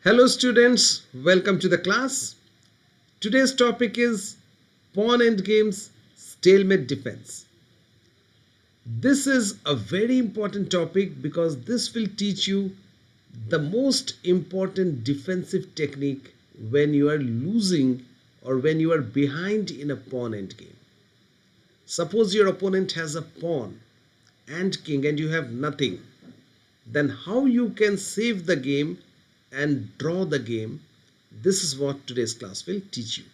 Hello students, welcome to the class. Today's topic is pawn endgames, stalemate defense. This is a very important topic because this will teach you the most important defensive technique when you are losing or when you are behind in a pawn endgame. Suppose your opponent has a pawn and king and you have nothing. Then how you can save the game and draw the game, this is what today's class will teach you.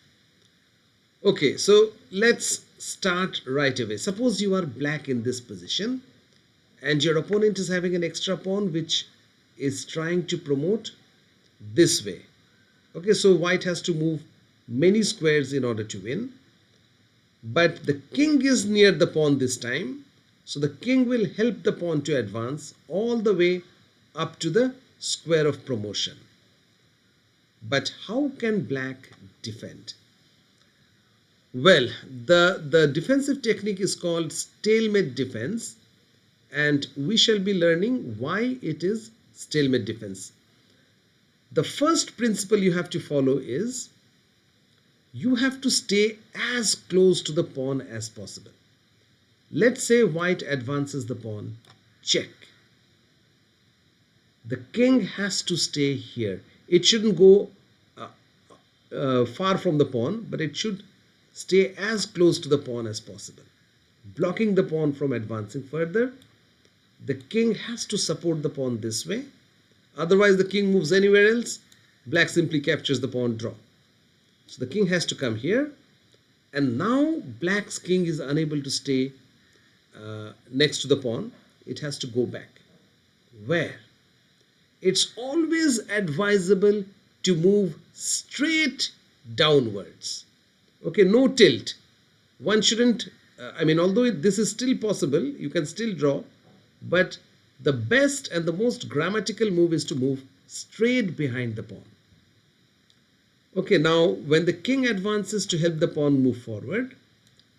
Okay, so let's start right away. Suppose you are black in this position and your opponent is having an extra pawn which is trying to promote this way. Okay, so white has to move many squares in order to win, but the king is near the pawn this time, so the king will help the pawn to advance all the way up to the square of promotion. But how can black defend? Well, the defensive technique is called stalemate defense, and we shall be learning why it is stalemate defense. The first principle you have to follow is you have to stay as close to the pawn as possible. Let's say white advances the pawn, check. The king has to stay here. It shouldn't go far from the pawn, but it should stay as close to the pawn as possible, blocking the pawn from advancing further. The king has to support the pawn this way. Otherwise, the king moves anywhere else. Black simply captures the pawn, draw. So the king has to come here. And now black's king is unable to stay next to the pawn. It has to go back. Where? It's always advisable to move straight downwards. Okay, no tilt. One shouldn't, although this is still possible, you can still draw, but the best and the most grammatical move is to move straight behind the pawn. Okay, now when the king advances to help the pawn move forward,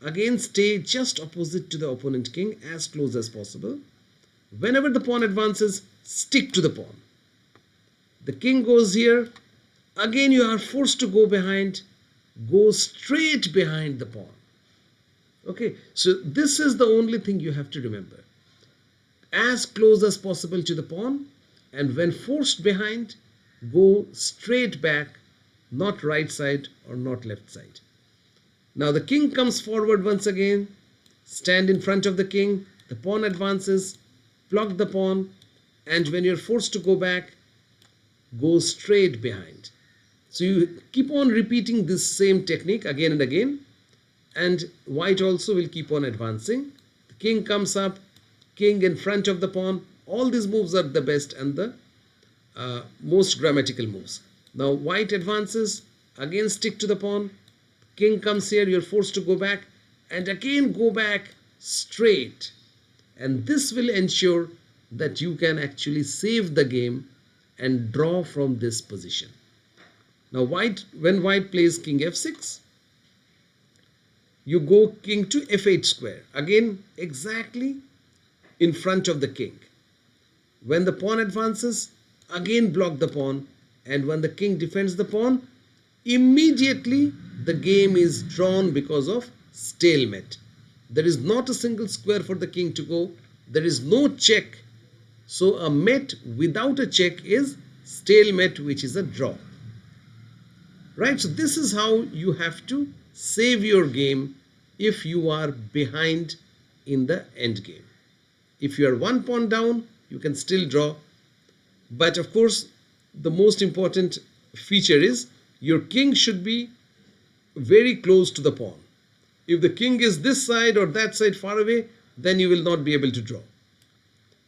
again stay just opposite to the opponent king, as close as possible. Whenever the pawn advances, stick to the pawn. The king goes here. Again, you are forced to go behind. Go straight behind the pawn. Okay, so this is the only thing you have to remember. As close as possible to the pawn, and when forced behind, go straight back, not right side or not left side. Now the king comes forward once again. Stand in front of the king. The pawn advances. Block the pawn. And when you're forced to go back, go straight behind. So you keep on repeating this same technique again and again, and white also will keep on advancing. The king comes up, king in front of the pawn. All these moves are the best and the most grammatical moves. Now white advances, again stick to the pawn. King comes here, you're forced to go back, and again go back straight. And this will ensure that you can actually save the game and draw from this position. Now when white plays king f6, you go king to f8 square. Again, exactly in front of the king. When the pawn advances, again block the pawn. And when the king defends the pawn, immediately the game is drawn because of stalemate. There is not a single square for the king to go. There is no check. So a mate without a check is stalemate, which is a draw. Right, so this is how you have to save your game if you are behind in the end game. If you are one pawn down, you can still draw. But of course, the most important feature is your king should be very close to the pawn. If the king is this side or that side far away, then you will not be able to draw.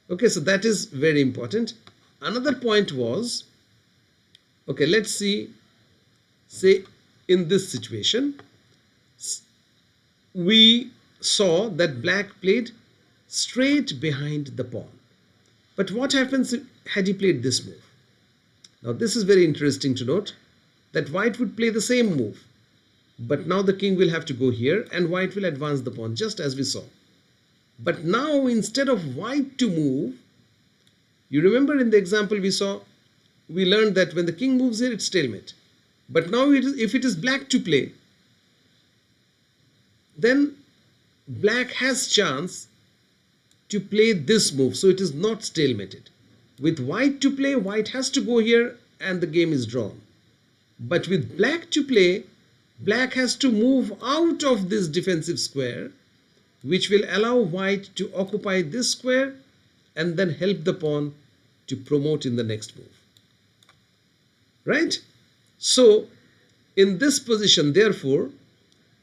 Okay, so that is very important. Another point was, okay, let's see, say in this situation, we saw that black played straight behind the pawn. But what happens had he played this move? Now this is very interesting to note that white would play the same move. But now the king will have to go here and white will advance the pawn, just as we saw. But now instead of white to move, you remember in the example we saw we learned that when the king moves here, it's stalemate. But now if it is black to play, then black has chance to play this move, so it is not stalemated. With white to play, white has to go here and the game is drawn. But with black to play, black has to move out of this defensive square, which will allow white to occupy this square and then help the pawn to promote in the next move. Right? So in this position, therefore,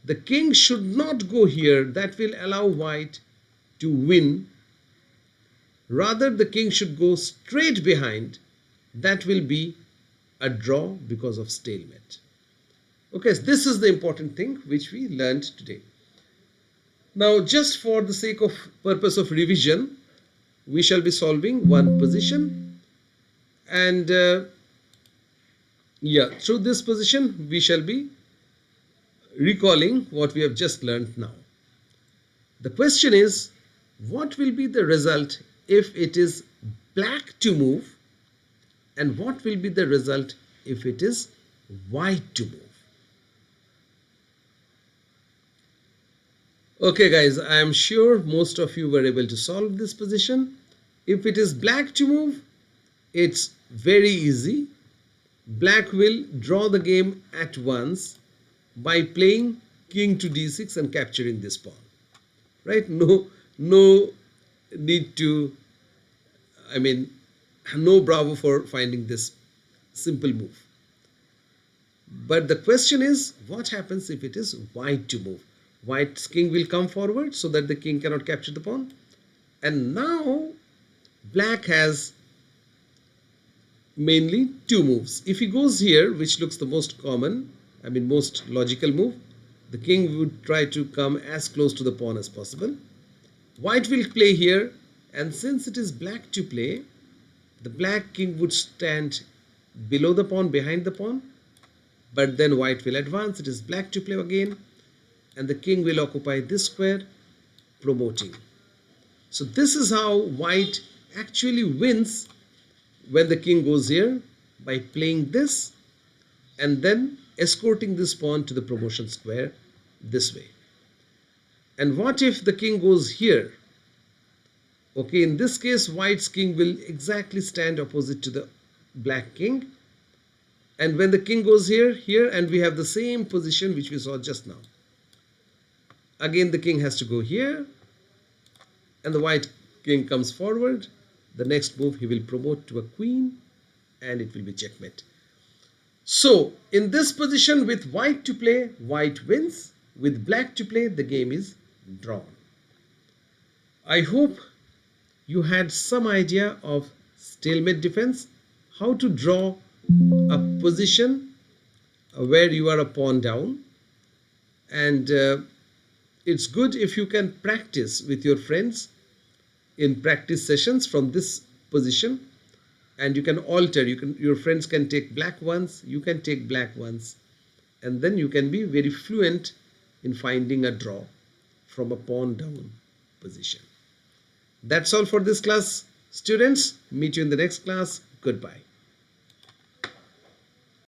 the king should not go here. That will allow white to win. Rather, the king should go straight behind. That will be a draw because of stalemate. Okay, so this is the important thing which we learned today. Now, just for the sake of purpose of revision, we shall be solving one position, and through this position we shall be recalling what we have just learned now. The question is, what will be the result if it is black to move, and what will be the result if it is white to move? Okay guys, I am sure most of you were able to solve this position. If it is black to move, it's very easy. Black will draw the game at once by playing king to d6 and capturing this pawn. Right? No need to, no bravo for finding this simple move. But the question is, what happens if it is white to move? White's king will come forward so that the king cannot capture the pawn. And now black has mainly two moves. If he goes here, which looks the most common, most logical move, the king would try to come as close to the pawn as possible. White will play here, and since it is black to play, the black king would stand below the pawn, behind the pawn, but then white will advance. It is black to play again, and the king will occupy this square, promoting. So this is how white actually wins when the king goes here, by playing this and then escorting this pawn to the promotion square this way. And what if the king goes here? Okay, in this case, white's king will exactly stand opposite to the black king. And when the king goes here, and we have the same position which we saw just now. Again, the king has to go here, and the white king comes forward. The next move, he will promote to a queen, and it will be checkmate. So, in this position, with white to play, white wins. With black to play, the game is drawn. I hope you had some idea of stalemate defense, how to draw a position where you are a pawn down. And it's good if you can practice with your friends in practice sessions from this position, and you can alter. Your friends can take black ones, you can take black ones, and then you can be very fluent in finding a draw from a pawn down position. That's all for this class, students. Meet you in the next class. Goodbye.